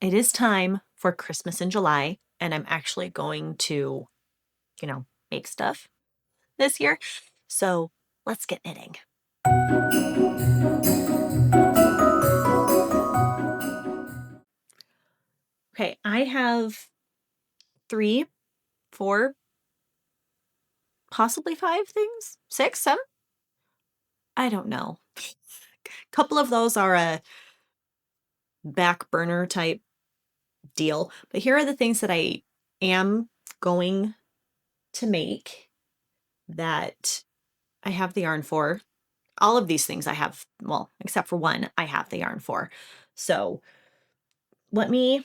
it is time for Christmas in July, and I'm actually going to, make stuff this year. So let's get knitting. Okay, I have three, four, possibly five things, six, seven. I don't know. A couple of those are a back burner type deal, but here are the things that I am going to make that I have the yarn for. All of these things I have, well, except for one, I have the yarn for. So we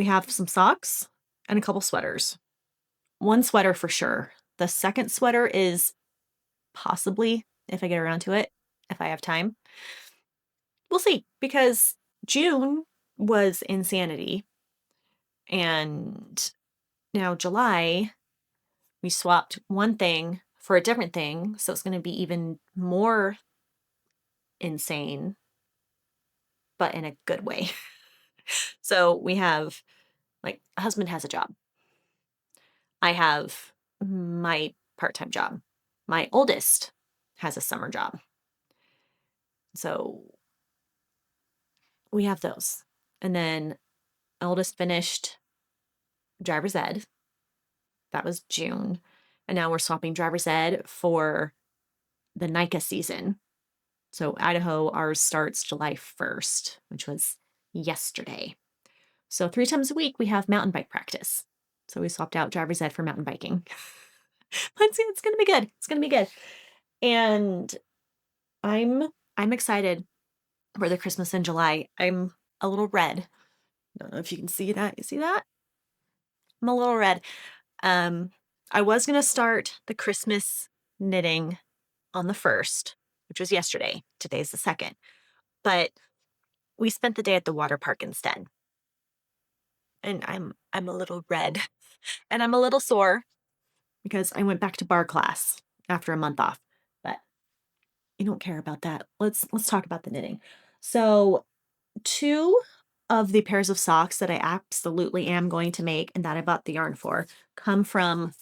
have some socks and a couple sweaters. One sweater for sure. The second sweater is possibly, if I get around to it, if I have time. We'll see, because June was insanity. And now July, we swapped one thing for a different thing. So it's going to be even more insane, but in a good way. So we have, like, a husband has a job. I have my part-time job. My oldest has a summer job. So we have those. And then eldest finished driver's ed. That was June. And now we're swapping driver's ed for the NICA season. So Idaho, ours starts July 1st, which was yesterday. So 3 times a week we have mountain bike practice. So we swapped out driver's ed for mountain biking. It's gonna be good. It's gonna be good. And I'm excited for the Christmas in July. I'm a little red. Don't know if you can see that. You see that? I'm a little red. Um, I was gonna start the Christmas knitting on the 1st, which was yesterday. Today's the 2nd. But we spent the day at the water park instead. And I'm a little red. And I'm a little sore because I went back to bar class after a month off. But you don't care about that. Let's talk about the knitting. So, two of the pairs of socks that I absolutely am going to make and that I bought the yarn for come from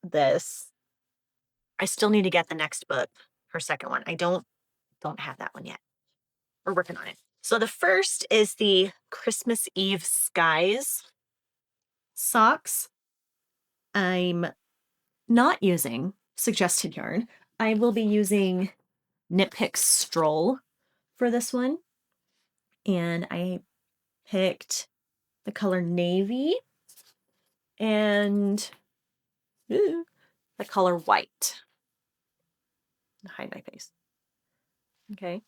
this. I still need to get the next book, her second one. I don't have that one yet. We're working on it. So the first is the Christmas Eve Skies socks. I'm not using suggested yarn. I will be using Knit Pick Stroll for this one. And I picked the color navy and the color white. Hide my face. Okay.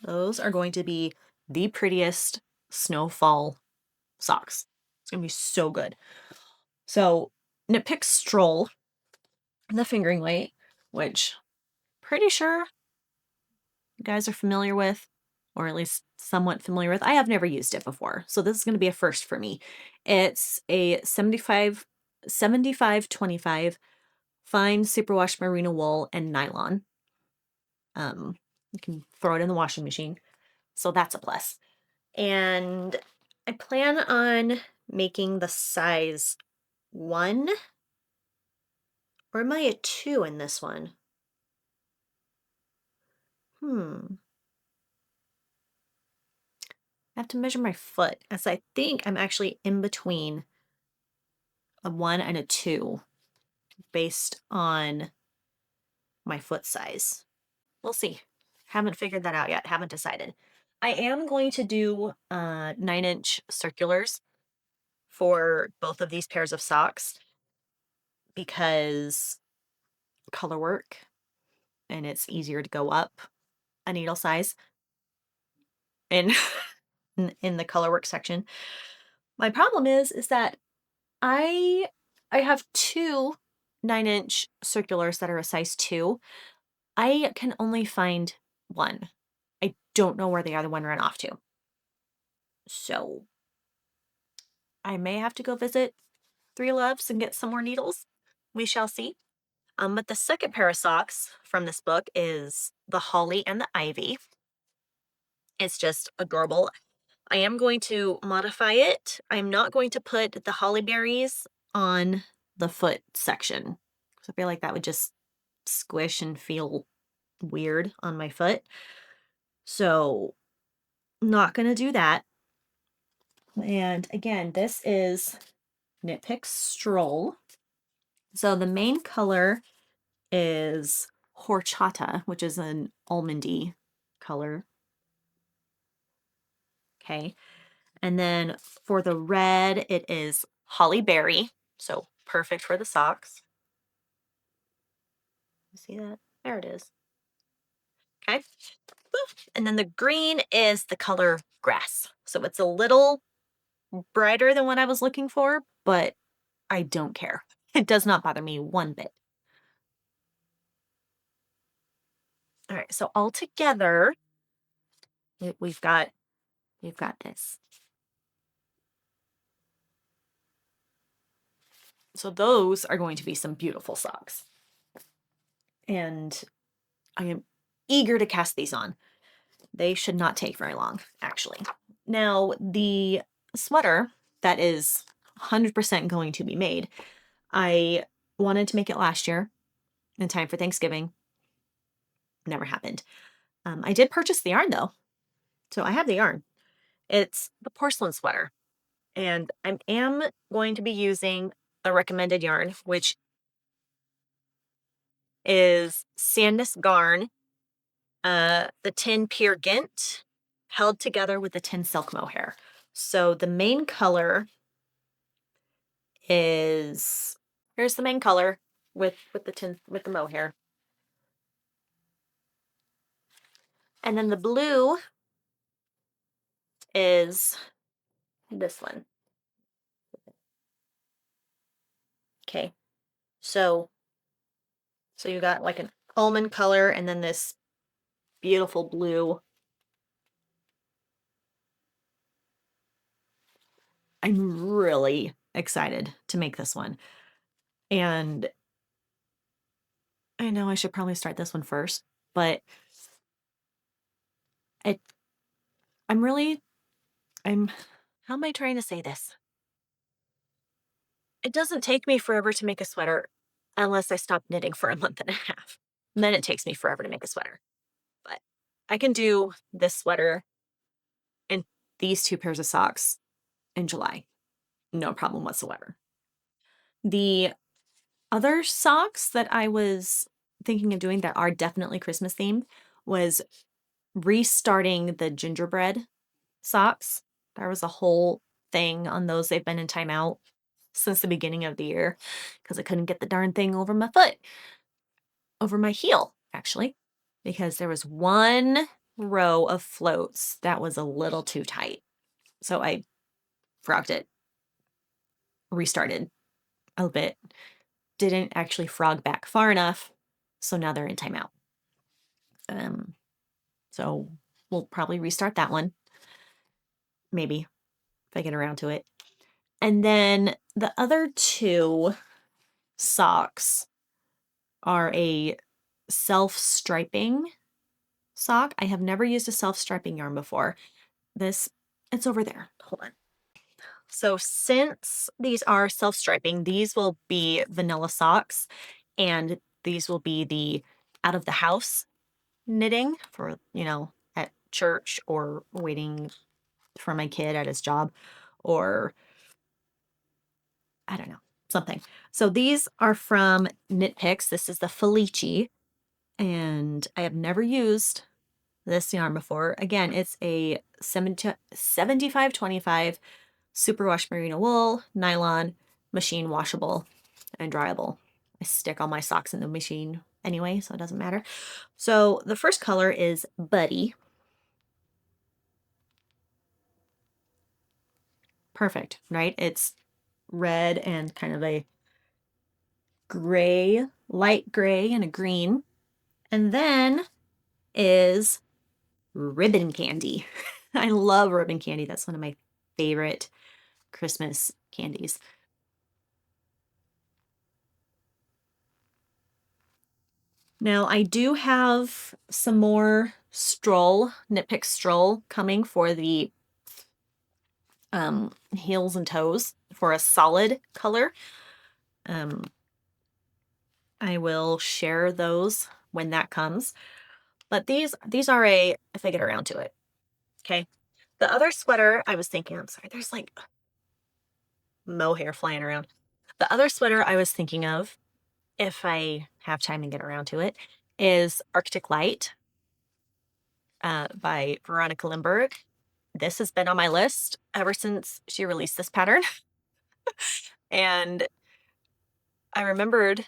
Those are going to be the prettiest snowfall socks. It's going to be so good. So, Knit Pick Stroll, the fingering weight, which pretty sure you guys are familiar with, or at least somewhat familiar with. I have never used it before, so this is going to be a first for me. It's a 75-25 fine superwash merino wool and nylon. You can throw it in the washing machine, so that's a plus. And I plan on making the size 1, or am I a 2 in this one? I have to measure my foot, as I think I'm actually in between a 1 and a 2 based on my foot size. We'll see. Haven't figured that out yet. Haven't decided. I am going to do 9-inch circulars for both of these pairs of socks because color work, and it's easier to go up a needle size in in the color work section. My problem is that I have two 9-inch circulars that are a size 2. I can only find one. I don't know where the other one ran off to. So I may have to go visit Three Loves and get some more needles. We shall see. But the second pair of socks from this book is the Holly and the Ivy. It's just adorable. I am going to modify it. I'm not going to put the holly berries on the foot section. So I feel like that would just squish and feel weird on my foot. So not going to do that. And again, this is Knit Pick Stroll. So the main color is horchata, which is an almondy color. Okay. And then for the red, it is holly berry. So perfect for the socks. You see that? There it is. Okay. And then the green is the color grass. So it's a little brighter than what I was looking for, but I don't care. It does not bother me one bit. All right, so all together, we've got this. So those are going to be some beautiful socks. And I am eager to cast these on. They should not take very long, actually. Now, the sweater that is 100% going to be made, I wanted to make it last year in time for Thanksgiving. Never happened. I did purchase the yarn, though. So I have the yarn. It's the porcelain sweater. And I am going to be using a recommended yarn, which is Sandnes Garn, the tin pear Gint, held together with the tin silk mohair. So the main color is, here's the main color with the mohair. And then the blue is this one. Okay. So you got like an almond color and then this beautiful blue. I'm really excited to make this one. And I know I should probably start this one first, but it I'm really I'm how am I trying to say this? It doesn't take me forever to make a sweater unless I stop knitting for a month and a half. And then it takes me forever to make a sweater. But I can do this sweater and these two pairs of socks in July. No problem whatsoever. The other socks that I was thinking of doing that are definitely Christmas themed was restarting the gingerbread socks. There was a whole thing on those. They've been in timeout since the beginning of the year because I couldn't get the darn thing over my foot, over my heel, actually, because there was one row of floats that was a little too tight. So I frogged it, restarted a bit, didn't actually frog back far enough. So now they're in timeout. So we'll probably restart that one. Maybe if I get around to it. And then the other two socks are a self-striping sock. I have never used a self-striping yarn before. It's over there. Hold on. So since these are self-striping, these will be vanilla socks, and these will be the out of the house knitting for, at church or waiting for my kid at his job, or I don't know, something. So these are from Knit Picks. This is the Felici, and I have never used this yarn before. Again, it's a 75-25 superwash merino wool, nylon, machine washable, and dryable. I stick all my socks in the machine anyway, so it doesn't matter. So the first color is Buddy. Perfect, right? It's red and kind of a gray, light gray and a green. And then is ribbon candy. I love ribbon candy. That's one of my favorite Christmas candies. Now, I do have some more knit pick stroll coming for the heels and toes for a solid color. I will share those when that comes. But these are if I get around to it. Okay. The other sweater I was thinking, I'm sorry, there's like mohair flying around. The other sweater I was thinking of, if I have time to get around to it, is Arctic Light by Veronica Lindbergh. This has been on my list ever since she released this pattern. And I remembered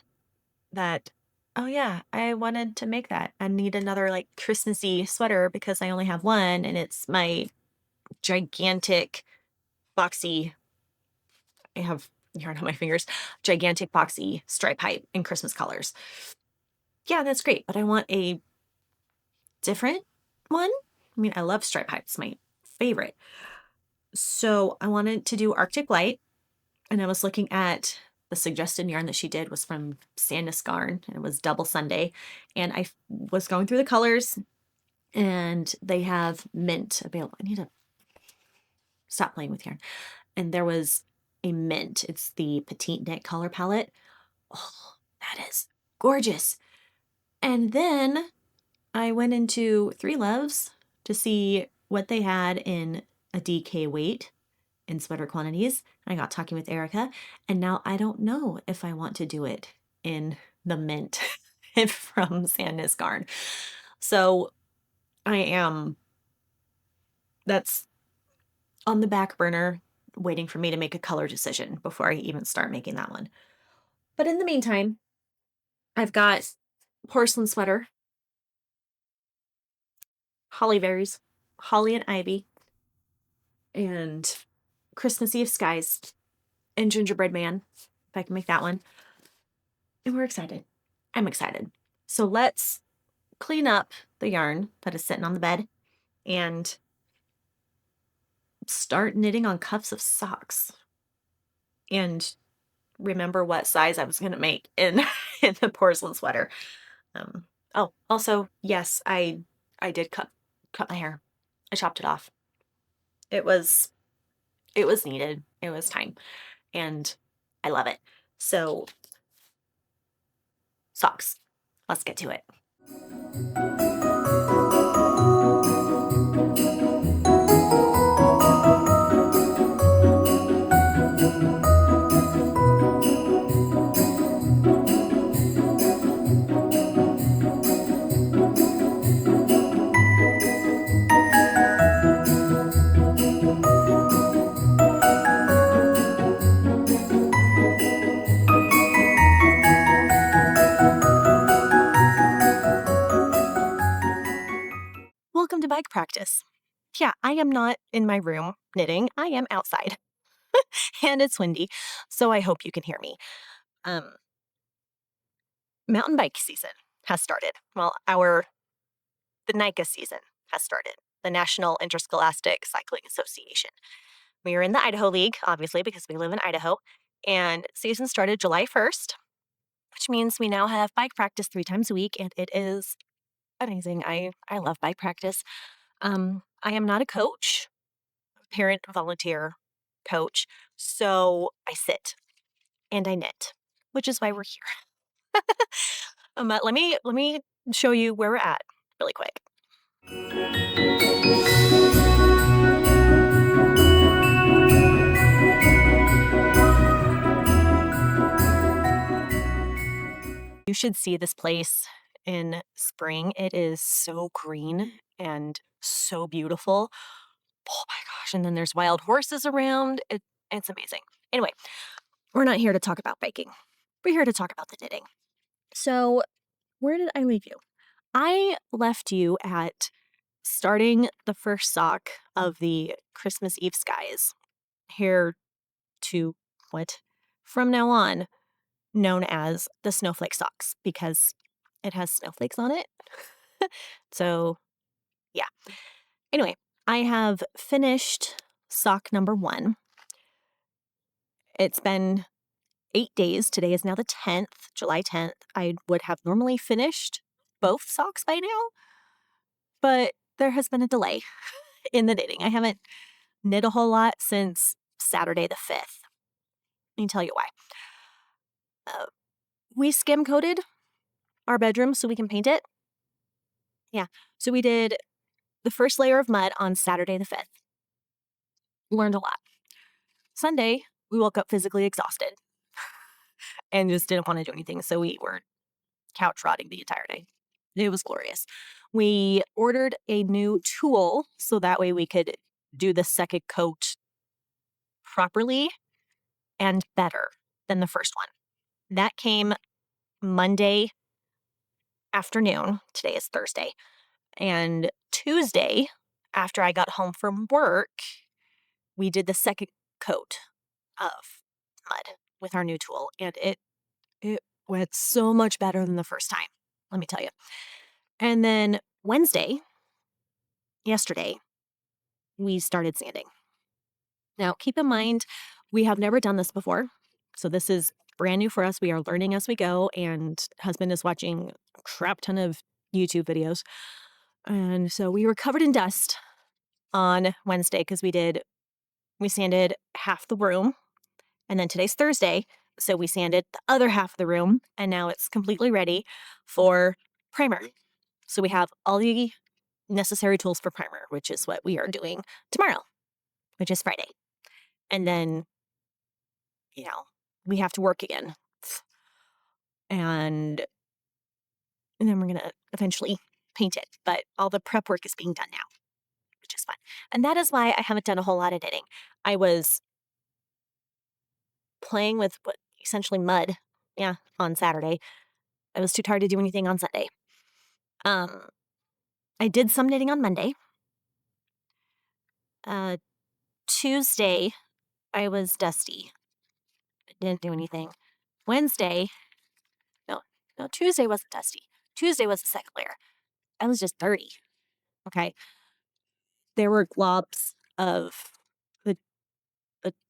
that, oh yeah, I wanted to make that. I need another like Christmassy sweater because I only have one and it's my gigantic boxy, I have yarn on my fingers, gigantic boxy stripe height in Christmas colors. Yeah, that's great, but I want a different one. I mean, I love stripe height. It's my favorite. So I wanted to do Arctic Light, and I was looking at the suggested yarn that she did was from Sandnes Garn, and it was Double Sunday. And I was going through the colors, and they have mint available. I need to stop playing with yarn. And there was a mint. It's the Petite Knit color palette. Oh, that is gorgeous. And then I went into Three Loves to see what they had in a DK weight in sweater quantities. I got talking with Erica, and now I don't know if I want to do it in the mint from Sandnes Garn. So that's on the back burner, waiting for me to make a color decision before I even start making that one. But in the meantime, I've got porcelain sweater, holly berries, holly and ivy, and Christmas Eve skies, and gingerbread man, if I can make that one. And we're excited. I'm excited. So let's clean up the yarn that is sitting on the bed and start knitting on cuffs of socks. And remember what size I was going to make in in the porcelain sweater. Oh, also, yes, I did cut my hair. I chopped it off. It was needed. It was time. And I love it. So socks. Let's get to it. Welcome to bike practice. Yeah, I am not in my room knitting. I am outside. And it's windy, so I hope you can hear me. Mountain bike season has started. Well, the NICA season has started, the National Interscholastic Cycling Association. We are in the Idaho League, obviously, because we live in Idaho, and season started July 1st, which means we now have bike practice 3 times a week, and it is amazing. I love bike practice. I am not a coach, parent volunteer coach, so I sit and I knit, which is why we're here. But let me show you where we're at really quick. You should see this place in spring. It is so green and so beautiful. Oh my gosh. And then there's wild horses around. It's amazing. Anyway, we're not here to talk about biking. We're here to talk about the knitting. So, where did I leave you? I left you at starting the first sock of the Christmas Eve skies. Here to what from now on known as the snowflake socks because it has snowflakes on it. So, yeah. Anyway, I have finished sock number 1. It's been 8 days. Today is now the 10th, July 10th. I would have normally finished both socks by now, but there has been a delay in the knitting. I haven't knit a whole lot since Saturday the 5th. Let me tell you why. Uh, we skim coated our bedroom so we can paint it. Yeah. So we did the first layer of mud on Saturday the 5th. Learned a lot. Sunday, we woke up physically exhausted and just didn't want to do anything. So we were couch rotting the entire day. It was glorious. We ordered a new tool so that way we could do the second coat properly and better than the first one. That came Monday afternoon. Today is Thursday. And Tuesday, after I got home from work, we did the second coat of mud with our new tool. And it went so much better than the first time, let me tell you. And then Wednesday, yesterday, we started sanding. Now, keep in mind, we have never done this before. So this is brand new for us. We are learning as we go. And husband is watching a crap ton of YouTube videos. And so we were covered in dust on Wednesday because we sanded half the room. And then today's Thursday. So we sanded the other half of the room. And now it's completely ready for primer. So we have all the necessary tools for primer, which is what we are doing tomorrow, which is Friday. And then, we have to work again. And then we're going to eventually paint it. But all the prep work is being done now, which is fun. And that is why I haven't done a whole lot of knitting. I was playing with essentially mud, on Saturday. I was too tired to do anything on Sunday. I did some knitting on Monday. Tuesday, I was dusty. I didn't do anything. Wednesday, no, Tuesday wasn't dusty. Tuesday was the second layer. I was just dirty. Okay. There were globs of the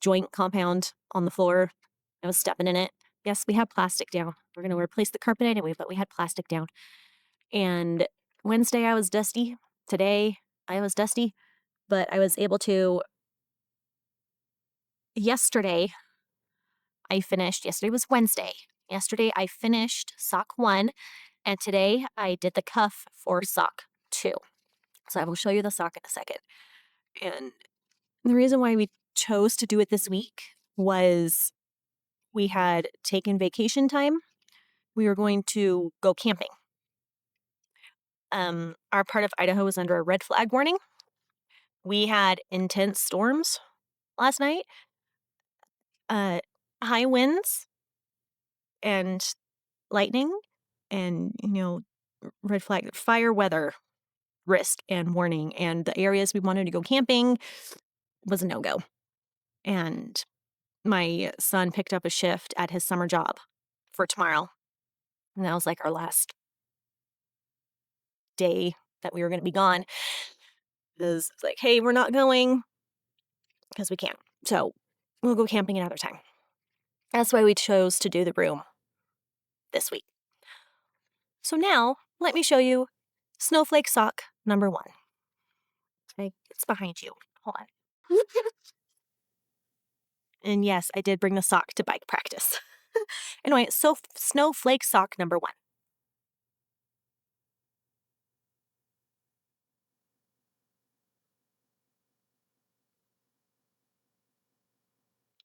joint compound on the floor. I was stepping in it. Yes, we had plastic down. We're going to replace the carpet anyway, but we had plastic down. And Wednesday, I was dusty. Today, I was dusty. But I was able to. Yesterday was Wednesday. Yesterday, I finished sock 1. And today, I did the cuff for sock 2. So I will show you the sock in a second. And the reason why we chose to do it this week was we had taken vacation time. We were going to go camping. Our part of Idaho was under a red flag warning. We had intense storms last night, high winds and lightning, and, red flag fire weather risk and warning. And the areas we wanted to go camping was a no-go. And my son picked up a shift at his summer job for tomorrow. And that was like our last day that we were going to be gone. It's like, hey, we're not going because we can't. So we'll go camping another time. That's why we chose to do the room this week. So now let me show you snowflake sock number 1. Okay, it's behind you. Hold on. And yes, I did bring the sock to bike practice. Anyway, so snowflake sock number 1.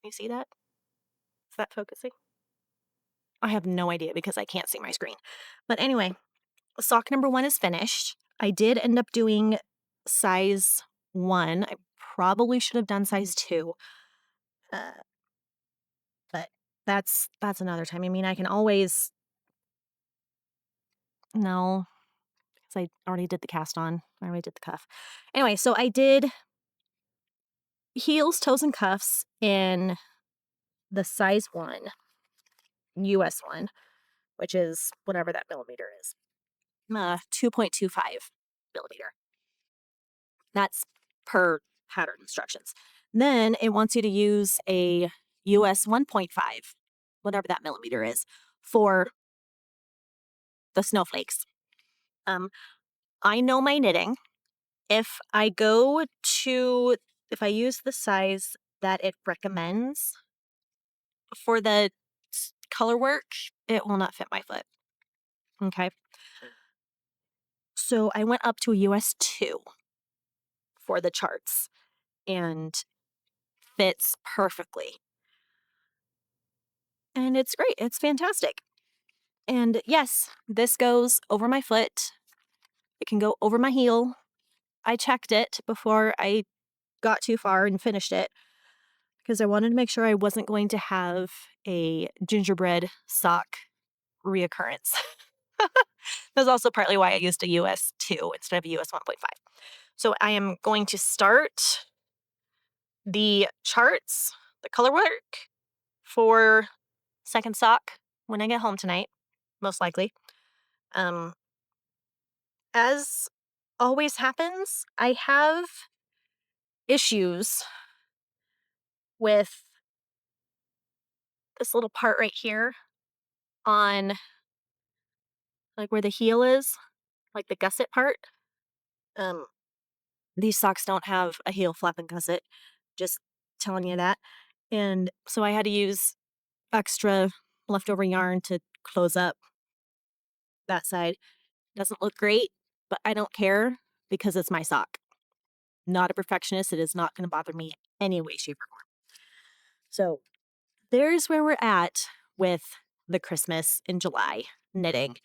You see that? Is that focusing? I have no idea because I can't see my screen. But anyway, sock number 1 is finished. I did end up doing size 1. I probably should have done size 2. But that's another time. I mean, I can always. No, because I already did the cast on. I already did the cuff. Anyway, so I did heels, toes, and cuffs in the size 1, US 1, which is whatever that millimeter is. 2.25 millimeter. That's per pattern instructions. Then it wants you to use a US 1.5, whatever that millimeter is, for the snowflakes. I know my knitting. If I if I use the size that it recommends for the color work, it will not fit my foot. Okay. So I went up to a US 2 for the charts and fits perfectly. And it's great. It's fantastic. And yes, this goes over my foot. It can go over my heel. I checked it before I got too far and finished it because I wanted to make sure I wasn't going to have a gingerbread sock reoccurrence. That's also partly why I used a US 2 instead of a US 1.5. So I am going to start the charts, the color work for second sock when I get home tonight, most likely. Um, as always happens, I have issues with this little part right here on like where the heel is, like the gusset part. Um, these socks don't have a heel flap and gusset, just telling you that. And so I had to use extra leftover yarn to close up that side. Doesn't look great, but I don't care because it's my sock. Not a perfectionist. It is not going to bother me any way, shape, or form. So there's where we're at with the Christmas in July knitting.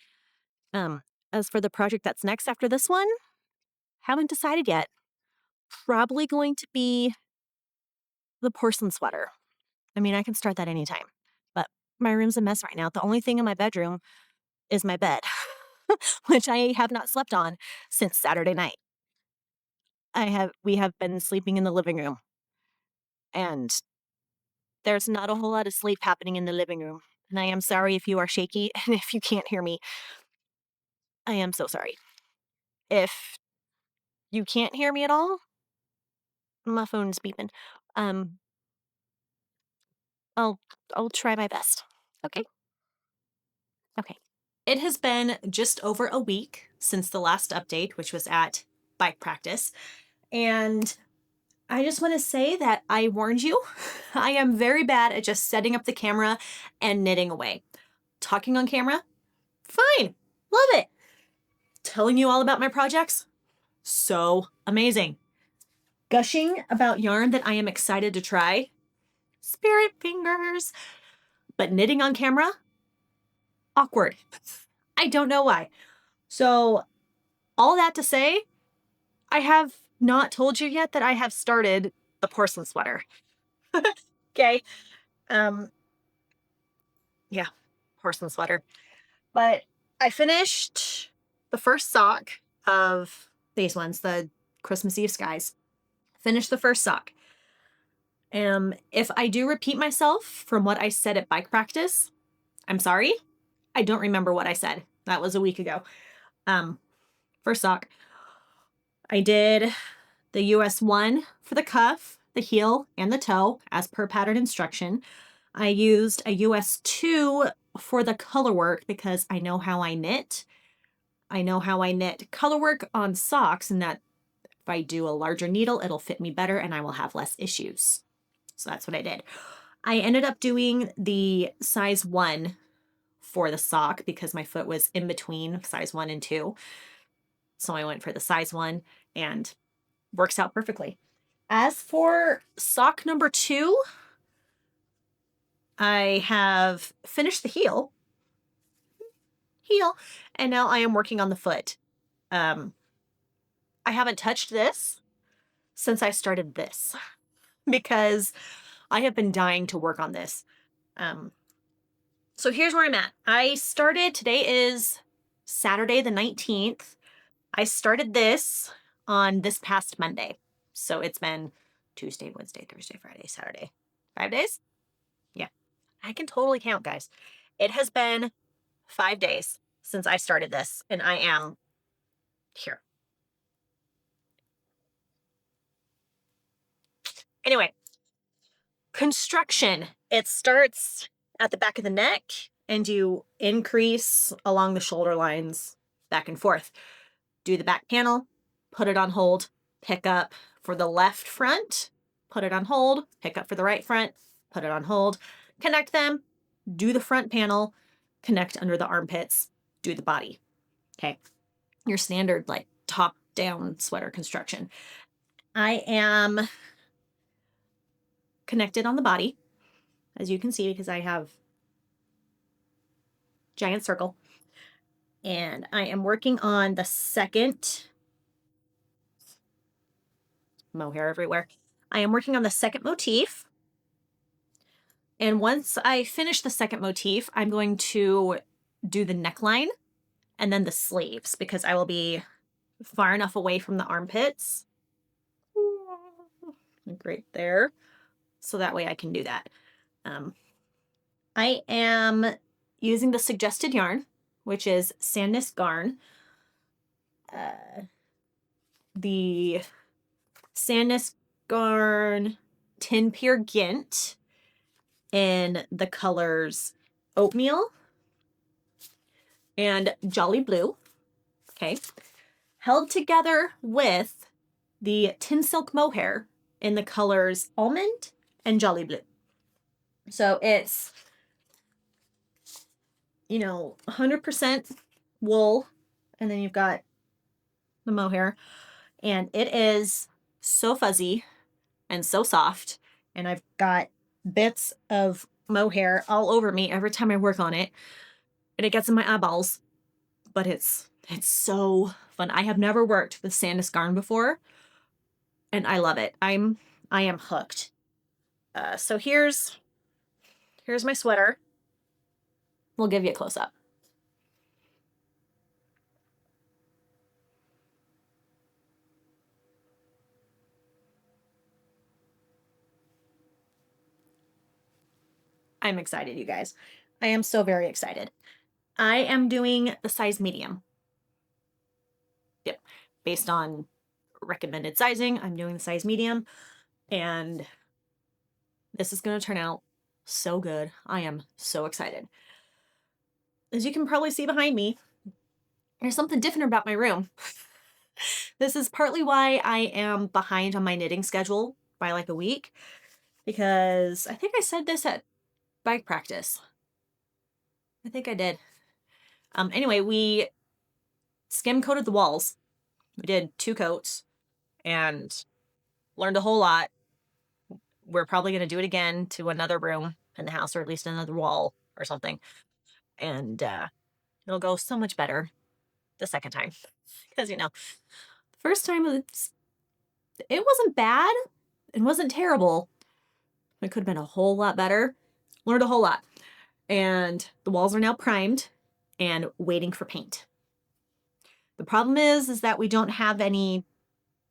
Um, as for the project that's next after this one, haven't decided yet. Probably going to be the porcelain sweater. I mean, I can start that anytime, but my room's a mess right now. The only thing in my bedroom is my bed, which I have not slept on since Saturday night. We have been sleeping in the living room, and there's not a whole lot of sleep happening in the living room. And I am sorry if you are shaky and if you can't hear me. I am so sorry. If you can't hear me at all, my phone's beeping. Um, I'll I'll try my best. Okay. Okay. It has been just over a week since the last update, which was at bike practice. And I just want to say that I warned you. I am very bad at just setting up the camera and knitting away. Talking on camera, fine. Love it. Telling you all about my projects, so amazing. Gushing about yarn that I am excited to try, spirit fingers. But knitting on camera, awkward. I don't know why. So, all that to say, I have not told you yet that I have started the porcelain sweater. Okay. Um, yeah, porcelain sweater. But I finished the first sock of these ones, the Christmas Eve skies. Finished the first sock. If I do repeat myself from what I said at bike practice, I'm sorry. I don't remember what I said. That was a week ago. First sock. I did the US 1 for the cuff, the heel, and the toe as per pattern instruction. I used a US 2 for the color work because I know how I knit. I know how I knit color work on socks, and that if I do a larger needle, it'll fit me better and I will have less issues. So that's what I did. I ended up doing the size 1 for the sock because my foot was in between size 1 and 2. So I went for the size 1 and works out perfectly. As for sock number 2, I have finished the heel, and now I am working on the foot. I haven't touched this since I started this because I have been dying to work on this. So here's where I'm at. Today is Saturday the 19th. I started this on this past Monday. So it's been Tuesday, Wednesday, Thursday, Friday, Saturday. 5 days? Yeah. I can totally count, guys. It has been 5 days since I started this, and I am here. Anyway, construction. It starts at the back of the neck, and you increase along the shoulder lines back and forth. Do the back panel, put it on hold, pick up for the left front, put it on hold, pick up for the right front, put it on hold, connect them, do the front panel, connect under the armpits, do the body. Okay. Your standard like top down sweater construction. I am connected on the body, as you can see, because I have giant circle. And I am working on the second mohair everywhere. I am working on the second motif. And once I finish the second motif, I'm going to do the neckline and then the sleeves because I will be far enough away from the armpits. Right there. So that way I can do that. I am using the suggested yarn, which is Sandnes Garn. The Sandnes Garn Tin Pear Gint in the colors Oatmeal and Jolly Blue. Okay. Held together with the Tin Silk Mohair in the colors Almond and Jolly Blue. So it's, 100% wool, and then you've got the mohair, and it is so fuzzy and so soft, and I've got bits of mohair all over me every time I work on it, and it gets in my eyeballs, but it's so fun. I have never worked with Sandnes Garn before, and I love it. I am hooked. So here's my sweater. We'll give you a close-up. I'm excited, you guys. I am so very excited. I am doing the size medium. Yep. Based on recommended sizing, I'm doing the size medium, and this is going to turn out so good. I am so excited. As you can probably see behind me, there's something different about my room. This is partly why I am behind on my knitting schedule by like a week, because I think I said this at bike practice. I think I did. Anyway, we skim coated the walls. We did 2 coats and learned a whole lot. We're probably going to do it again to another room in the house, or at least another wall or something. And it'll go so much better the second time. Because, the first time it wasn't bad. It wasn't terrible. It could have been a whole lot better. Learned a whole lot. And the walls are now primed and waiting for paint. The problem is that we don't have any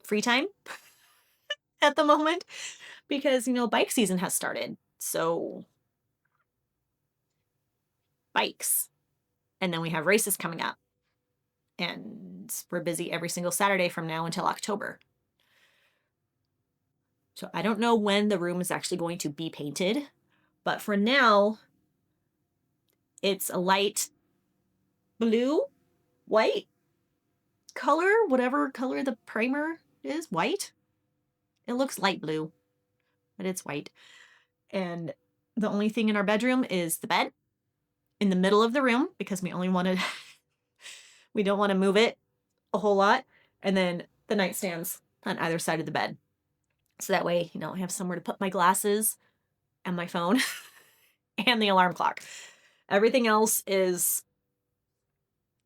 free time at the moment because, bike season has started. So bikes. And then we have races coming up. And we're busy every single Saturday from now until October. So I don't know when the room is actually going to be painted, but for now, it's a light blue, white color, whatever color the primer is, white. It looks light blue, but it's white. And the only thing in our bedroom is the bed in the middle of the room because we don't want to move it a whole lot. And then the nightstands on either side of the bed. So that way, I have somewhere to put my glasses and my phone and the alarm clock. Everything else is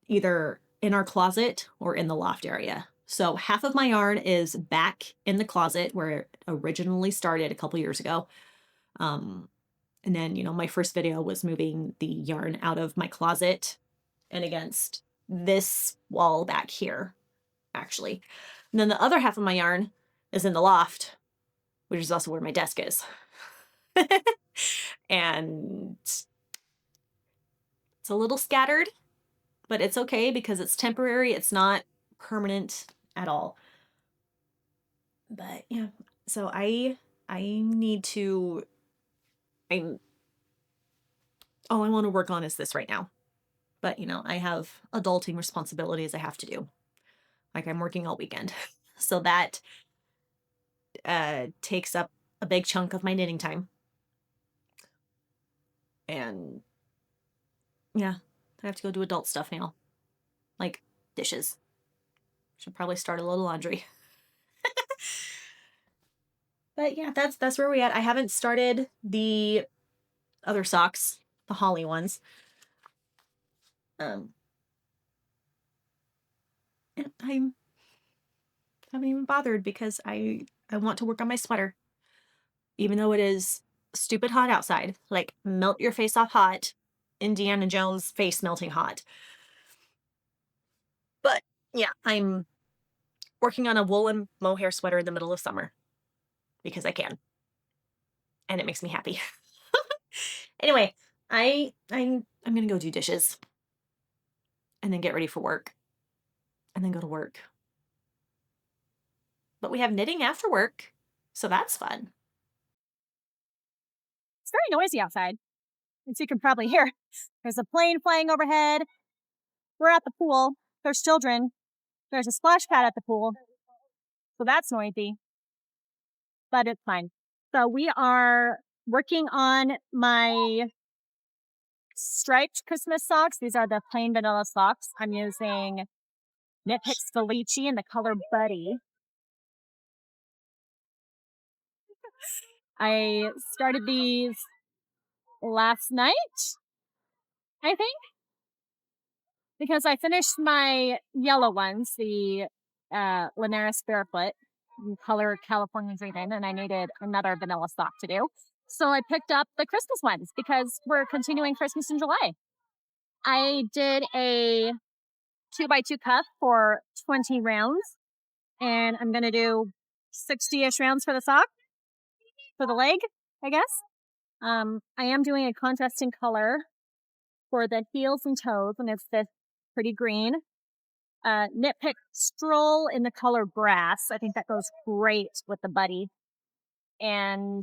either in our closet or in the loft area. So half of my yarn is back in the closet where it originally started a couple years ago. And then, my first video was moving the yarn out of my closet and against this wall back here, actually. And then the other half of my yarn is in the loft, which is also where my desk is. And it's a little scattered, but it's okay because it's temporary. It's not permanent at all. But yeah, so I need to, all I want to work on is this right now. But, I have adulting responsibilities I have to do. Like I'm working all weekend. So that takes up a big chunk of my knitting time. And yeah, I have to go do adult stuff now. Like dishes. Should probably start a little laundry. But yeah, that's where we at. I haven't started the other socks, the holly ones. And I haven't even bothered because I want to work on my sweater. Even though it is stupid hot outside. Like melt your face off hot. Indiana Jones face melting hot. But yeah, I'm working on a woolen mohair sweater in the middle of summer because I can. And it makes me happy. Anyway, I'm gonna go do dishes and then get ready for work and then go to work. But we have knitting after work, so that's fun. It's very noisy outside, as you can probably hear. There's a plane flying overhead. We're at the pool. There's children. There's a splash pad at the pool. So that's noisy, but it's fine. So we are working on my striped Christmas socks. These are the plain vanilla socks. I'm using Knit Picks Felici in the color Buddy. I started these last night, I think, because I finished my yellow ones, the Linares Barefoot in color California Dreamin', and I needed another vanilla sock to do. So I picked up the Christmas ones because we're continuing Christmas in July. I did a 2x2 cuff for 20 rounds, and I'm going to do 60-ish rounds for the sock, for the leg, I guess. I am doing a contrasting color for the heels and toes, and it's this pretty green. Knit Pick Stroll in the color Brass. I think that goes great with the Buddy. And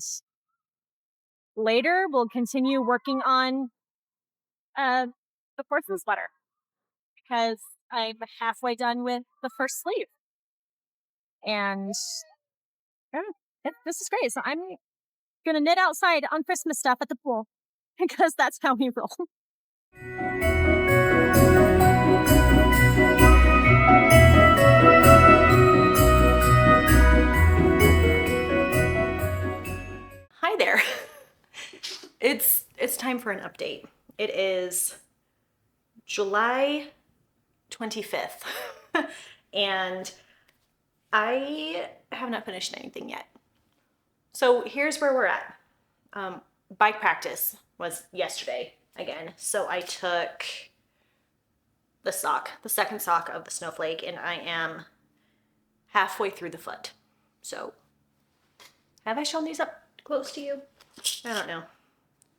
later we'll continue working on the porcelain sweater because I'm halfway done with the first sleeve. And this is great. So I'm going to knit outside on Christmas stuff at the pool because that's how we roll. Hi there. It's time for an update. It is July 25th. And I have not finished anything yet. So here's where we're at. Bike practice was yesterday again. So I took the second sock of the snowflake, and I am halfway through the foot. So have I shown these up close to you? I don't know.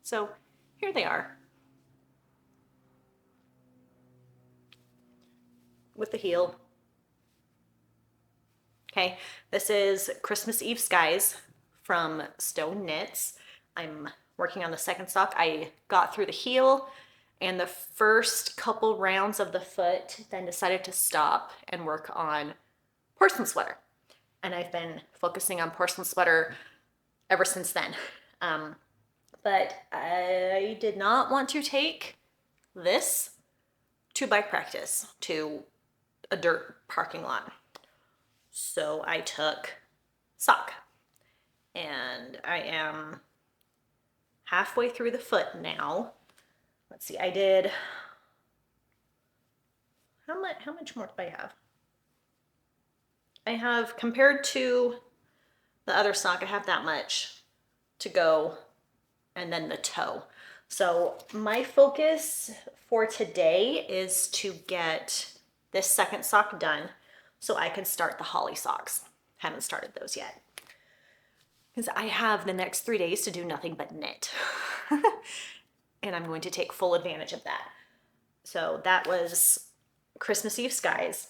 So here they are. With the heel. Okay, this is Christmas Eve Skies from Stone Knits. I'm working on the second sock. I got through the heel and the first couple rounds of the foot, then decided to stop and work on porcelain sweater. And I've been focusing on porcelain sweater ever since then. But I did not want to take this to bike practice to a dirt parking lot. So I took sock, and I am halfway through the foot now. Let's see, I did, how much more do I have? I have, compared to the other sock, I have that much to go, and then the toe. So my focus for today is to get this second sock done so I can start the holly socks. Haven't started those yet. Because I have the next 3 days to do nothing but knit. And I'm going to take full advantage of that. So that was Christmas Eve Skies.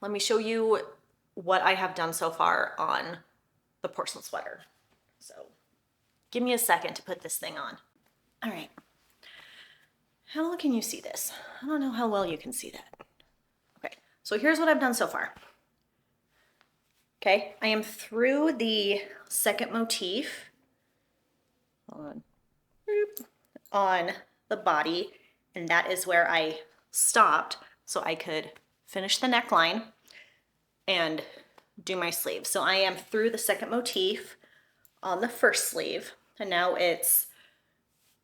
Let me show you what I have done so far on the porcelain sweater. So give me a second to put this thing on. All right. How well can you see this? I don't know how well you can see that. Okay, So here's what I've done so far. Okay, I am through the second motif on the body, and that is where I stopped so I could finish the neckline and do my sleeve. So I am through the second motif on the first sleeve, and now it's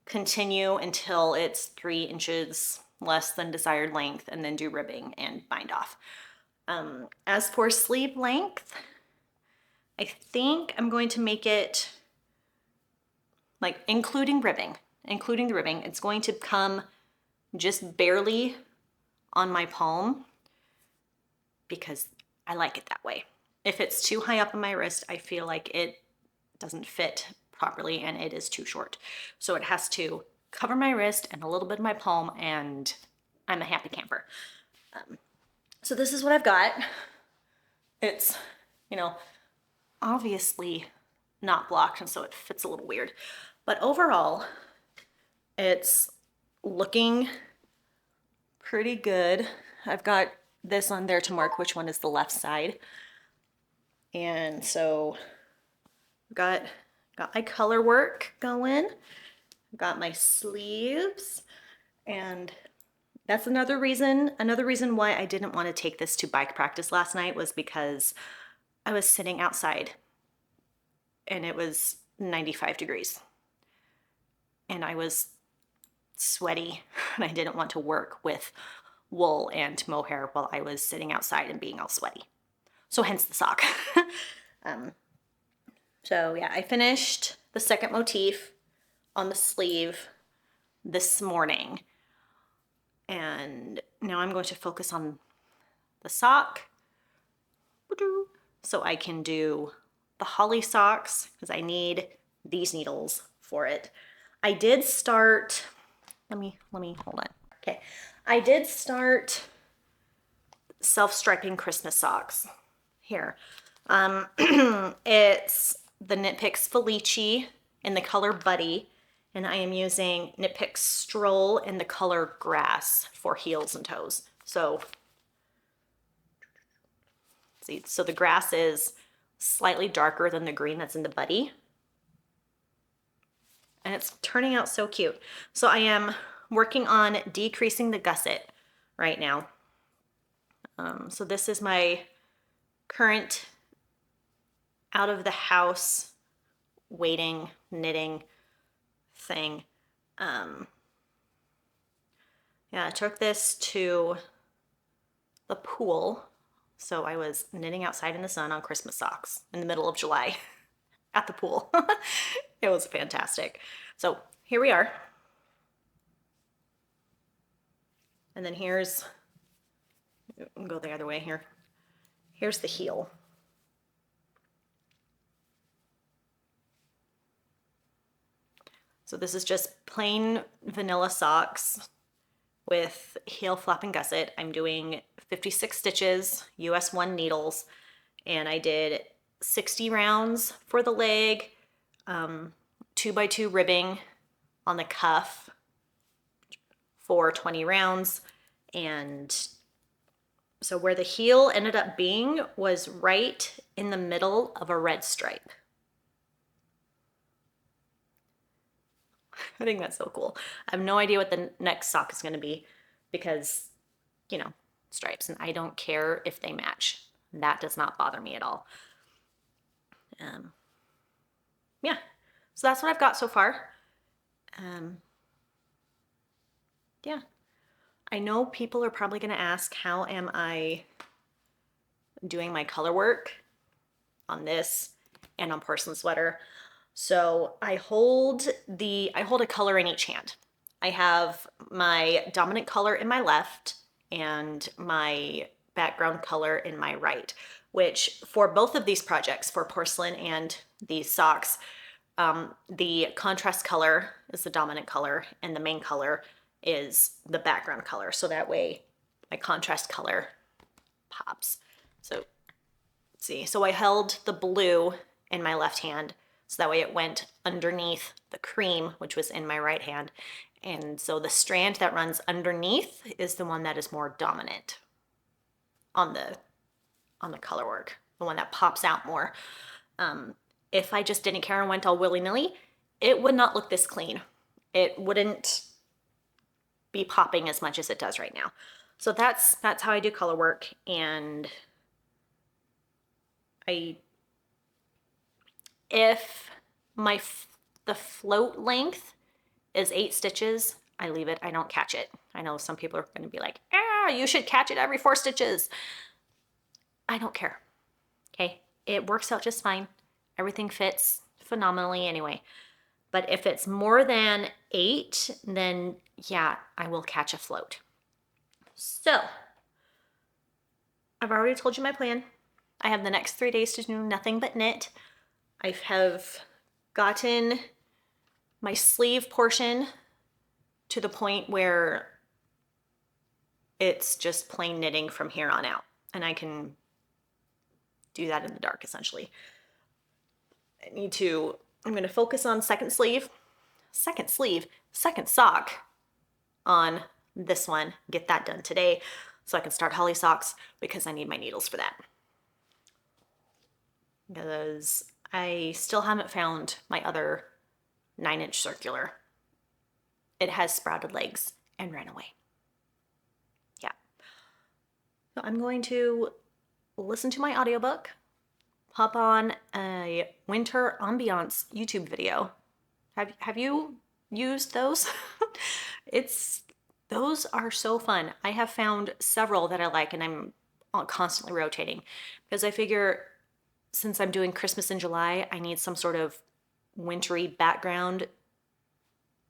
continue until it's 3 inches less than desired length, and then do ribbing and bind off. As for sleeve length, I think I'm going to make it like including the ribbing, it's going to come just barely on my palm because I like it that way. If it's too high up on my wrist, I feel like it doesn't fit properly and it is too short. So it has to cover my wrist and a little bit of my palm, and I'm a happy camper. So this is what I've got. It's, you know, obviously not blocked, and so it fits a little weird. But overall, it's looking pretty good. I've got this on there to mark which one is the left side. And so got my color work going, got my sleeves, and that's another reason why I didn't want to take this to bike practice last night was because I was sitting outside and it was 95 degrees and I was sweaty and I didn't want to work with wool and mohair while I was sitting outside and being all sweaty. So hence the sock. So yeah, I finished the second motif on the sleeve this morning. And now I'm going to focus on the sock so I can do the holly socks because I need these needles for it. I did start, let me hold on. Okay, I did start self-striping Christmas socks here. It's the Knit Picks Felici in the color Buddy, and I am using Knit Picks Stroll in the color Grass for heels and toes. So, see, so the grass is slightly darker than the green that's in the Buddy. And it's turning out so cute. So I am working on decreasing the gusset right now. So this is my current out of the house waiting knitting thing. Yeah, I took this to the pool. So I was knitting outside in the sun on Christmas socks in the middle of July at the pool. It was fantastic. So here we are. And then here's, go the other way here. Here's the heel. So this is just plain vanilla socks with heel flap and gusset. I'm doing 56 stitches, US 1 needles, and I did 60 rounds for the leg, 2x2 ribbing on the cuff for 20 rounds. And so where the heel ended up being was right in the middle of a red stripe. I think that's so cool. I have no idea what the next sock is going to be because, you know, stripes, and I don't care if they match. That does not bother me at all. Yeah, so that's what I've got so far. Yeah, I know people are probably going to ask, how am I doing my color work on this and on porcelain sweater? So I hold a color in each hand. I have my dominant color in my left and my background color in my right, which for both of these projects, for porcelain and these socks, the contrast color is the dominant color and the main color is the background color. So that way my contrast color pops. So let's see, so I held the blue in my left hand, so that way it went underneath the cream, which was in my right hand. And so the strand that runs underneath is the one that is more dominant. on the color work, the one that pops out more. If I just didn't care and went all willy-nilly, it would not look this clean. It wouldn't be popping as much as it does right now. So that's how I do color work. And if the float length is 8 stitches, I leave it. I don't catch it. I know some people are going to be like, you should catch it every 4 stitches. I don't care. Okay, it works out just fine. Everything fits phenomenally anyway. But if it's more than 8, then yeah, I will catch a float. So I've already told you my plan. I have the next 3 days to do nothing but knit. I have gotten my sleeve portion to the point where it's just plain knitting from here on out. And I can do that in the dark, essentially. I'm going to focus on second sock on this one, get that done today so I can start holly socks because I need my needles for that. Because I still haven't found my other 9-inch circular. It has sprouted legs and ran away. Yeah. So I'm going to listen to my audiobook, hop on a winter ambiance YouTube video. Have you used those? Those are so fun. I have found several that I like, and I'm constantly rotating because I figure since I'm doing Christmas in July, I need some sort of wintry background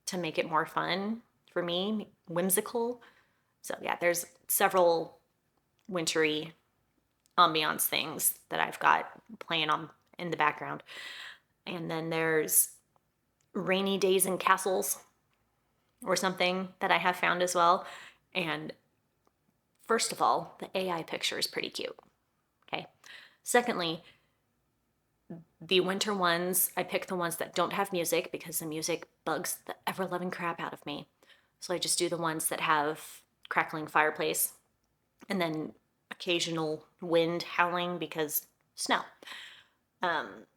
to make it more fun for me, whimsical. So yeah, there's several wintry ambiance things that I've got playing on in the background. And then there's rainy days in castles or something that I have found as well. And first of all, the AI picture is pretty cute. Okay. Secondly, the winter ones, I pick the ones that don't have music because the music bugs the ever-loving crap out of me. So I just do the ones that have crackling fireplace and then occasional wind howling because snow.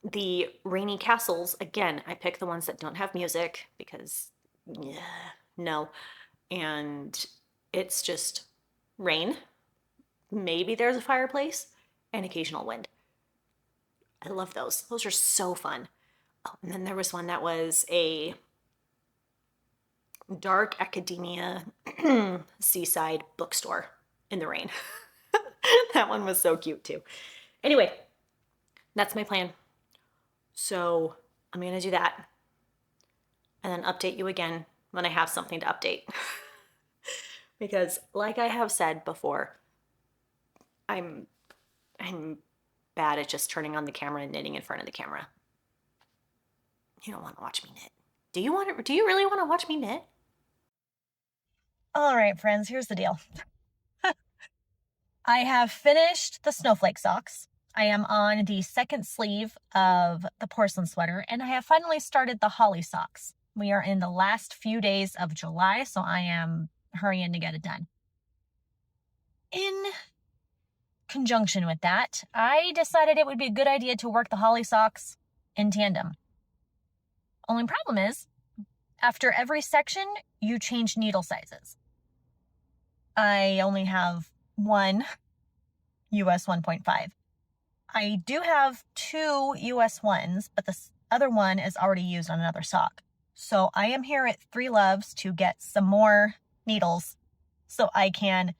The rainy castles, again, I pick the ones that don't have music because, no. And it's just rain. Maybe there's a fireplace and occasional wind. I love those. Those are so fun. Oh, and then there was one that was a dark academia seaside bookstore in the rain. That one was so cute too. Anyway, that's my plan. So I'm going to do that and then update you again when I have something to update. Because like I have said before, I'm bad at just turning on the camera and knitting in front of the camera. You don't want to watch me knit. Do you really want to watch me knit? All right, friends, here's the deal. I have finished the snowflake socks. I am on the second sleeve of the porcelain sweater, and I have finally started the holly socks. We are in the last few days of July, so I am hurrying to get it done. In conjunction with that, I decided it would be a good idea to work the holly socks in tandem. Only problem is, after every section, you change needle sizes. I only have one US 1.5. I do have 2 US 1s, but the other one is already used on another sock. So I am here at Three Loves to get some more needles so I can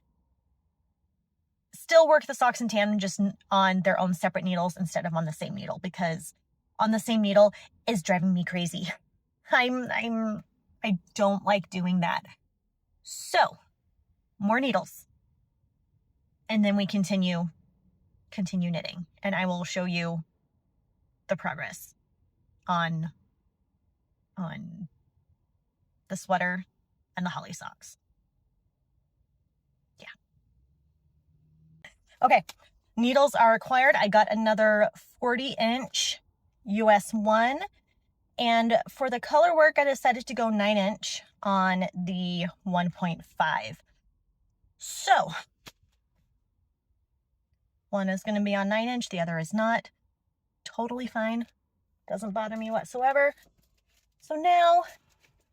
still work the socks in tandem, just on their own separate needles instead of on the same needle, because on the same needle is driving me crazy. I don't like doing that. So, more needles. And then we continue knitting, and I will show you the progress on the sweater and the holly socks. Yeah. Okay. Needles are required. I got another 40-inch US 1. And for the color work, I decided to go 9-inch on the 1.5. So One is going to be on 9 inch, the other is not. Totally fine. Doesn't bother me whatsoever. So now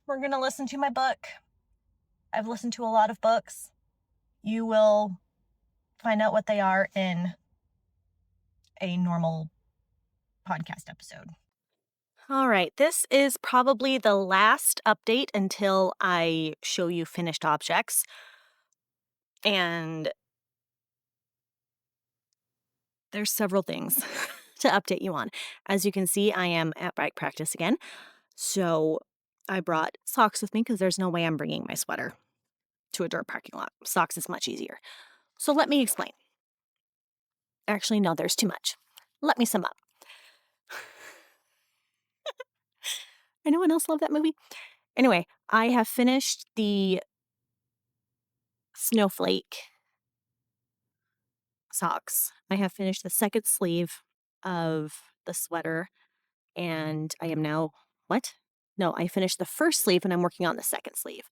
we're going to listen to my book. I've listened to a lot of books. You will find out what they are in a normal podcast episode. All right, this is probably the last update until I show you finished objects. And there's several things to update you on. As you can see, I am at bike practice again. So I brought socks with me because there's no way I'm bringing my sweater to a dirt parking lot. Socks is much easier. So let me explain. Actually, no, there's too much. Let me sum up. Anyone else love that movie? Anyway, I have finished the snowflake socks. I have finished the second sleeve of the sweater, and I am now, what? No, I finished the first sleeve and I'm working on the second sleeve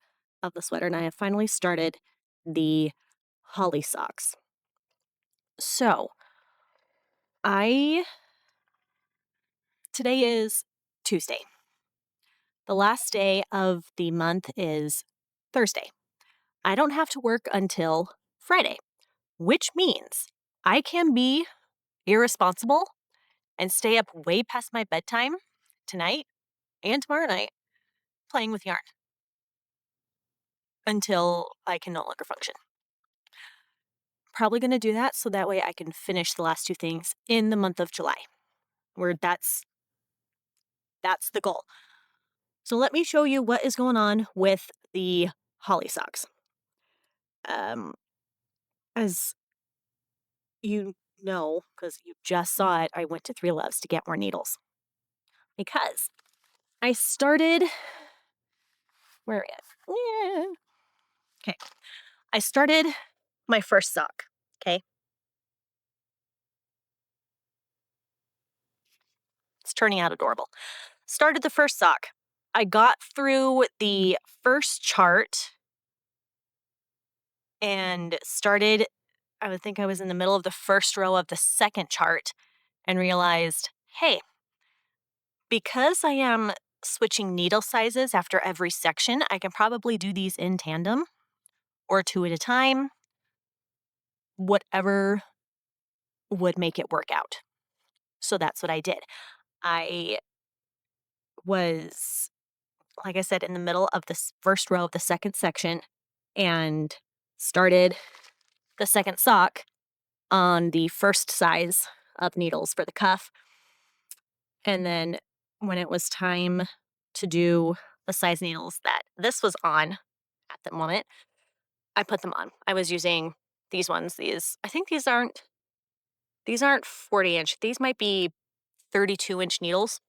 of the sweater, and I have finally started the holly socks. So, I, today is Tuesday. The last day of the month is Thursday. I don't have to work until Friday, which means I can be irresponsible and stay up way past my bedtime tonight and tomorrow night playing with yarn until I can no longer function. Probably going to do that so that way I can finish the last two things in the month of July, where that's the goal. So let me show you what is going on with the holly socks. As you know, because you just saw it, I went to Three Loves to get more needles because I started. Where are we at? Yeah. Okay. I started my first sock. Okay. It's turning out adorable. Started the first sock. I got through the first chart and started, I would think I was in the middle of the first row of the second chart and realized, hey, because I am switching needle sizes after every section, I can probably do these in tandem or two at a time, whatever would make it work out. So that's what I did. I was, like I said, in the middle of the first row of the second section and started the second sock on the first size of needles for the cuff. And then when it was time to do the size needles that this was on at the moment, I put them on. I was using these ones. I think these aren't 40-inch. These might be 32-inch needles.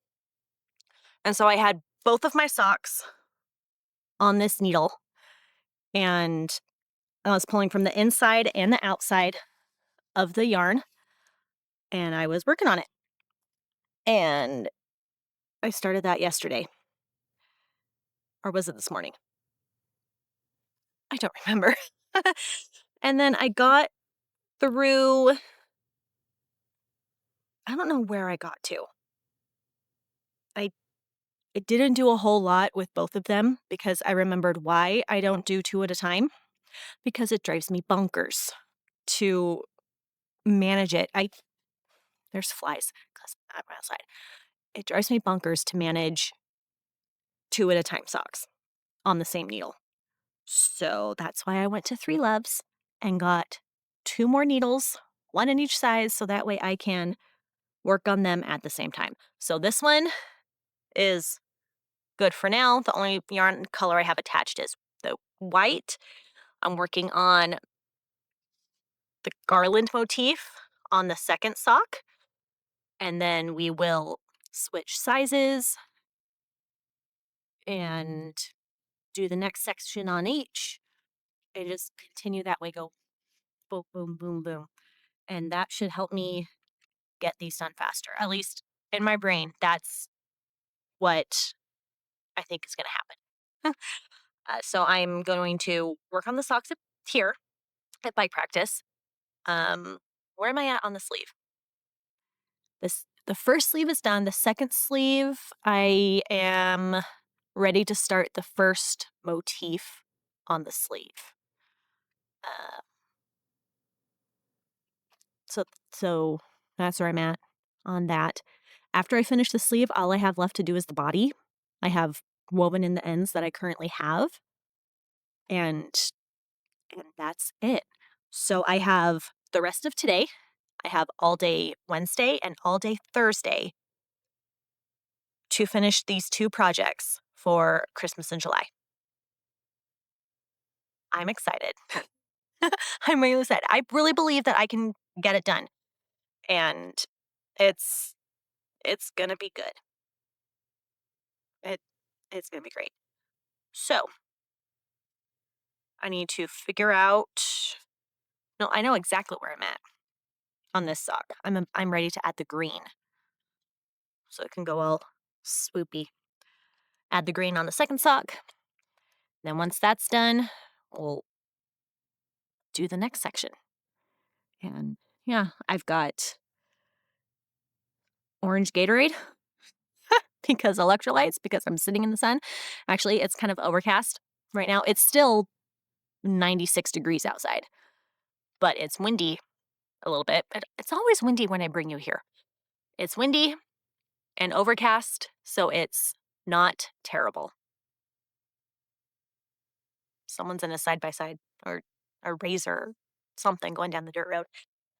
And so I had both of my socks on this needle, and I was pulling from the inside and the outside of the yarn, and I was working on it. And I started that yesterday. Or was it this morning? I don't remember. And then I got through, I don't know where I got to. I It didn't do a whole lot with both of them because I remembered why I don't do two at a time, because it drives me bonkers to manage it. There's flies because I'm outside. It drives me bonkers to manage two at a time socks on the same needle. So that's why I went to Three Loves and got two more needles, one in each size, so that way I can work on them at the same time. So this one is good for now. The only yarn color I have attached is the white. I'm working on the garland motif on the second sock, and then we will switch sizes and do the next section on each and just continue that way, go boom, boom, boom, boom. And that should help me get these done faster. At least in my brain, that's what I think is going to happen. So I'm going to work on the socks here at bike practice. Where am I at on the sleeve? The first sleeve is done. The second sleeve, I am ready to start the first motif on the sleeve. Uh, so so that's where I'm at on that. After I finish the sleeve, all I have left to do is the body. I have woven in the ends that I currently have, and that's it. So I have the rest of today. I have all day Wednesday and all day Thursday to finish these two projects for Christmas in July. I'm excited. I'm really excited. I really believe that I can get it done, and it's it's gonna be good. It it's gonna be great. So I need to figure out. No, I know exactly where I'm at on this sock. I'm ready to add the green, so it can go all swoopy. Add the green on the second sock. Then once that's done, we'll do the next section. And yeah, I've got orange Gatorade because electrolytes, because I'm sitting in the sun. Actually, it's kind of overcast right now. It's still 96 degrees outside, but it's windy a little bit. But it's always windy when I bring you here. It's windy and overcast, so it's not terrible. Someone's in a side by side or a razor, something going down the dirt road.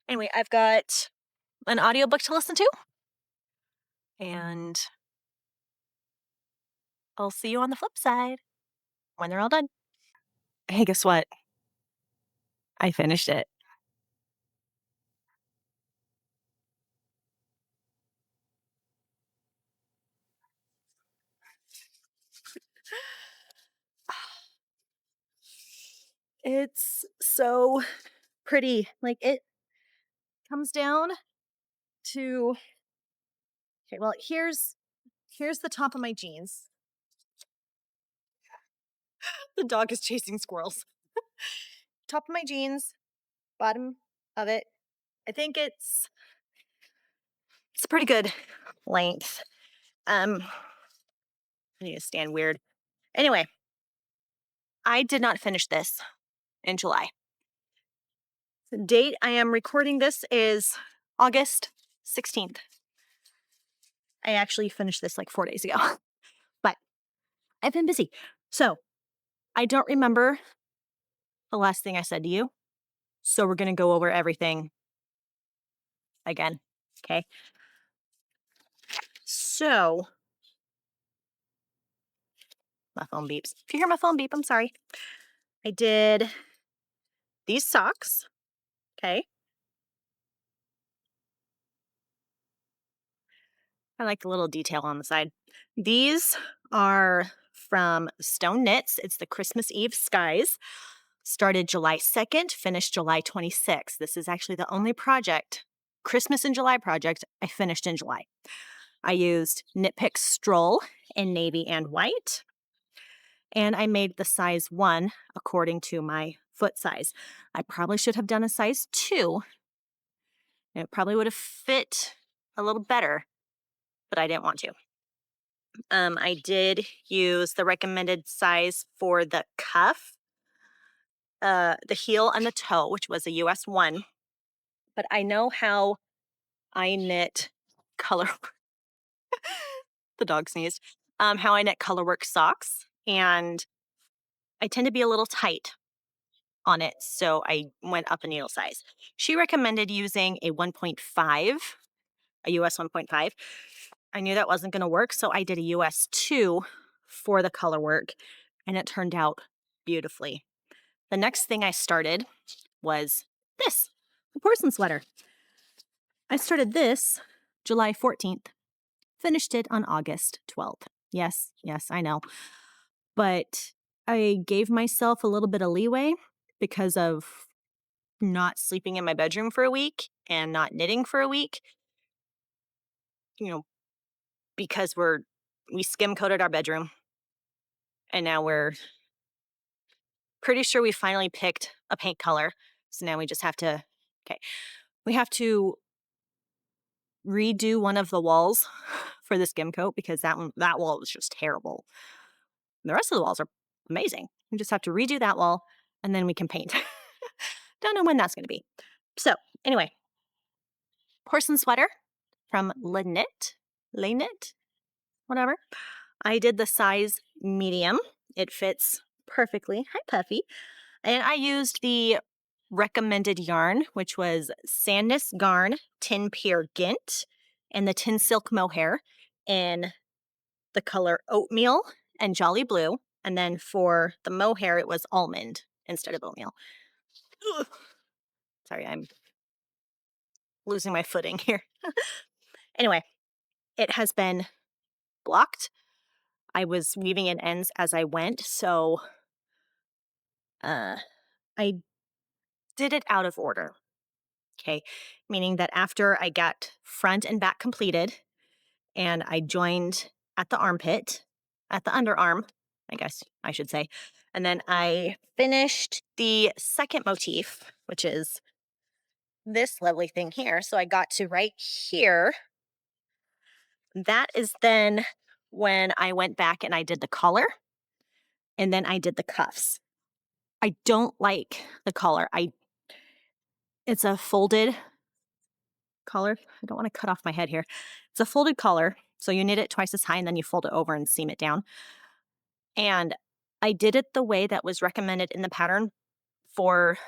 Anyway, I've got an audiobook to listen to, and I'll see you on the flip side when they're all done. Hey, guess what? I finished it. It's so pretty. Like it comes down to okay, well, here's the top of my jeans. The dog is chasing squirrels. Top of my jeans, bottom of it. I think it's a pretty good length. I need to stand weird. Anyway, I did not finish this in July. The date I am recording this is August 16th. I actually finished this like 4 days ago, but I've been busy. So I don't remember the last thing I said to you. So we're going to go over everything again. Okay. So my phone beeps. If you hear my phone beep, I'm sorry. I did these socks. Okay. I like the little detail on the side. These are from Stone Knits. It's the Christmas Eve Skies. Started July 2nd, finished July 26th. This is actually the only project, Christmas in July project, I finished in July. I used Knit Pick Stroll in navy and white, and I made the size 1 according to my foot size. I probably should have done a size 2. It probably would have fit a little better, but I didn't want to. I did use the recommended size for the cuff, the heel, and the toe, which was a US 1. But I know how I knit color. The dog sneezed. How I knit colorwork socks, and I tend to be a little tight on it, so I went up a needle size. She recommended using a 1.5, a US 1.5. I knew that wasn't going to work, so I did a US 2 for the colorwork, and it turned out beautifully. The next thing I started was this, the porcelain sweater. I started this July 14th, finished it on August 12th. Yes, yes, I know. But I gave myself a little bit of leeway because of not sleeping in my bedroom for a week and not knitting for a week. You know, because we skim coated our bedroom, and now we're pretty sure we finally picked a paint color. So now we just have to, okay. We have to redo one of the walls for the skim coat because that wall was just terrible. The rest of the walls are amazing. We just have to redo that wall and then we can paint. Don't know when that's going to be. So, anyway, porcelain sweater from Lanit, whatever. I did the size medium. It fits perfectly. Hi, Puffy. And I used the recommended yarn, which was Sandnes Garn Tin Pear Gint and the Tin Silk Mohair in the color oatmeal and jolly blue. And then for the mohair, it was almond instead of oatmeal. Ugh. Sorry, I'm losing my footing here. Anyway, it has been blocked. I was weaving in ends as I went, so I did it out of order. Okay, meaning that after I got front and back completed and I joined at the armpit, at the underarm, I guess I should say, and then I finished the second motif, which is this lovely thing here. So I got to right here. That is then when I went back and I did the collar and then I did the cuffs. I don't like the collar. It's a folded collar. I don't want to cut off my head here. It's a folded collar. So you knit it twice as high and then you fold it over and seam it down. And I did it the way that was recommended in the pattern for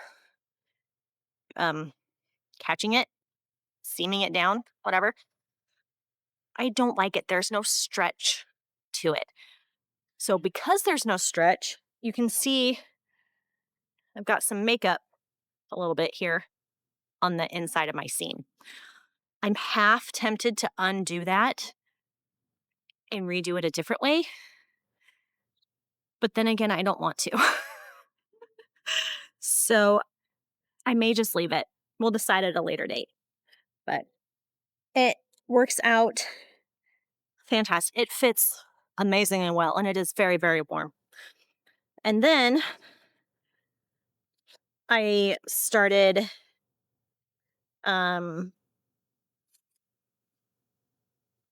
catching it, seaming it down, whatever. I don't like it. There's no stretch to it. So because there's no stretch, you can see I've got some makeup a little bit here on the inside of my seam. I'm half tempted to undo that and redo it a different way. But then again, I don't want to. So I may just leave it. We'll decide at a later date. But it works out fantastic. It fits amazingly well, and it is very, very warm. And then I started the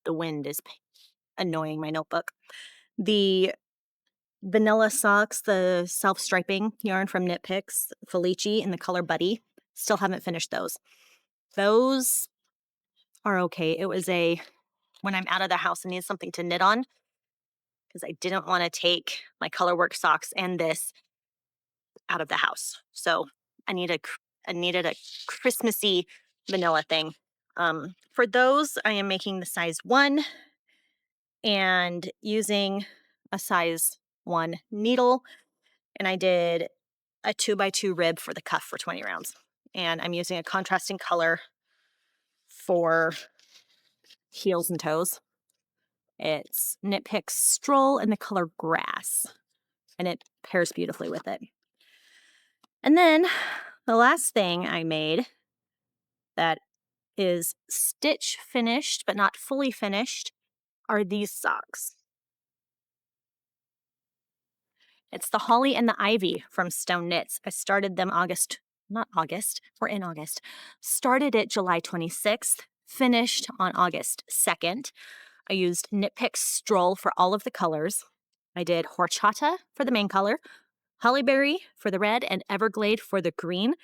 wind is annoying my notebook. The vanilla socks, the self-striping yarn from Knit Picks, Felici in the color Buddy. Still haven't finished those. Those are okay. It was when I'm out of the house and need something to knit on, because I didn't want to take my colorwork socks and this out of the house. So I needed a Christmassy vanilla thing. For those, I am making the size 1 and using a size 1 needle. And I did a 2x2 rib for the cuff for 20 rounds. And I'm using a contrasting color for heels and toes. It's Knit Picks Stroll in the color Grass. And it pairs beautifully with it. And then the last thing I made that is stitch finished but not fully finished are these socks. It's the Holly and the Ivy from Stone Knits. I started them we're in August. Started it July 26th, finished on August 2nd. I used Knit Picks Stroll for all of the colors. I did Horchata for the main color, Hollyberry for the red, and Everglade for the green.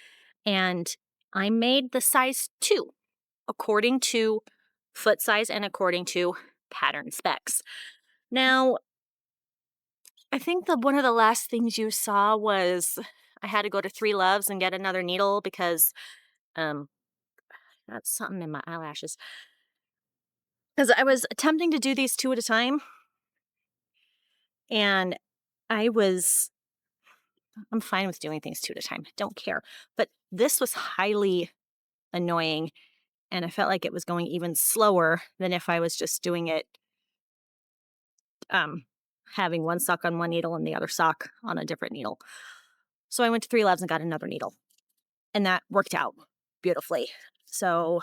And I made the size 2 according to foot size and according to pattern specs. Now, I think one of the last things you saw was I had to go to Three Loves and get another needle because that's something in my eyelashes. Because I was attempting to do these 2 at a time, and I'm fine with doing things 2 at a time. I don't care. But this was highly annoying, and I felt like it was going even slower than if I was just doing it having one sock on one needle and the other sock on a different needle. So I went to Three Loves and got another needle, and that worked out beautifully. So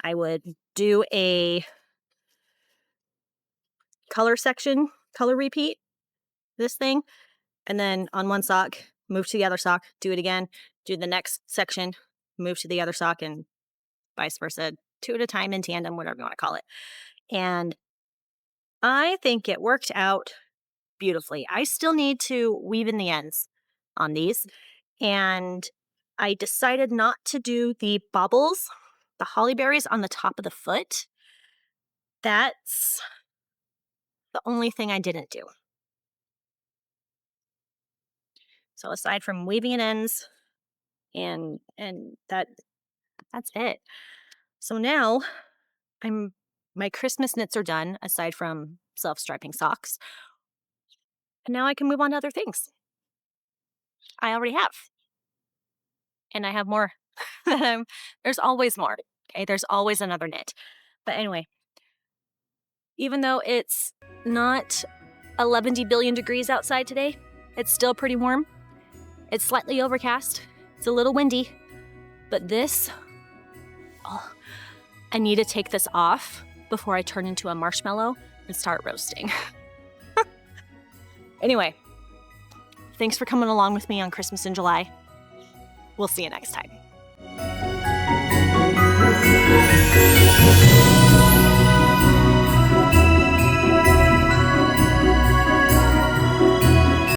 I would do a color repeat, this thing, and then on one sock, move to the other sock, do it again, do the next section, move to the other sock, and vice versa, 2 at a time in tandem, whatever you wanna call it. And I think it worked out beautifully. I still need to weave in the ends on these, and I decided not to do the bubbles, the holly berries on the top of the foot. That's the only thing I didn't do. So aside from weaving in ends and that's it. So now I'm my Christmas knits are done aside from self-striping socks. And now I can move on to other things. I already have. And I have more. There's always more. Okay, there's always another knit. But anyway, even though it's not 11 billion degrees outside today, it's still pretty warm. It's slightly overcast. It's a little windy. But this, oh, I need to take this off before I turn into a marshmallow and start roasting. Anyway, thanks for coming along with me on Christmas in July. We'll see you next time.